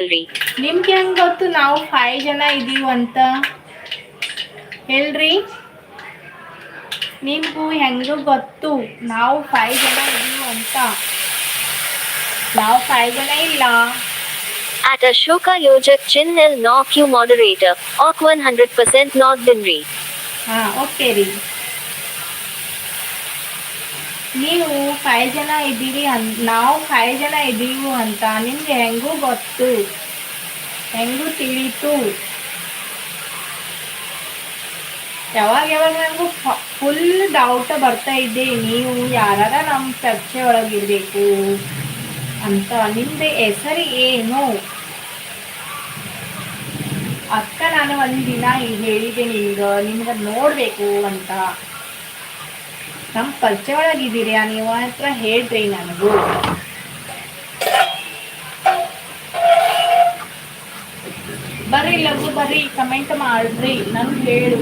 ಹೇಳ್ರಿ. ನಿಮ್ಗೆ ಹೆಂಗ್ ಗೊತ್ತು ನಾವು 5 ಜನ ಇದೀವಿ ಅಂತ? ಹೇಳ್ರಿ, ನಿಮ್ಗೂ ಹೆಂಗ ಗೊತ್ತು ನಾವು 5 ಜನ ಇದೀವಿ ಅಂತ? ನಾವು 5 ಜನ ಇಲ್ಲ. At Ashoka Yojak Chin knock you moderator. Ok 100% not dinri. Okay ರೀ. ನೀವು 5 ಜನ ಇದ್ದೀವಿ ನಾವು 5 ಜನ ಇದ್ದೀವಿ ಅಂತ ನಿಮ್ಗೆ ಹೆಂಗೂ ಗೊತ್ತು, ಹೆಂಗೂ ತಿಳಿತು? ಯಾವಾಗ ನನಗೂ ಫುಲ್ ಡೌಟ್ ಬರ್ತಾ ಇದೆ, ನೀವು ಯಾರ ನಮ್ಮ ಚರ್ಚೆ ಒಳಗಿರ್ಬೇಕು ಅಂತ. ನಿಮ್ದು ಹೆಸರು ಏನು? ಅಕ್ಕ ನಾನು ಒಂದಿನ ಹೇಳಿದೆ ನಿಮ್ಗೆ ನೋಡಬೇಕು ಅಂತ. ನಮ್ಮ ಪರಿಚಯ ಒಳಗಿದ್ದೀರಾ ನೀವು ಹತ್ರ ಹೇಳ್ರಿ ನನಗೂ. ಬರ್ರಿ ಲಘು ಬರ್ರಿ, ಕಮೆಂಟ್ ಮಾಡ್ರಿ, ನನ್ಗೆ ಹೇಳು.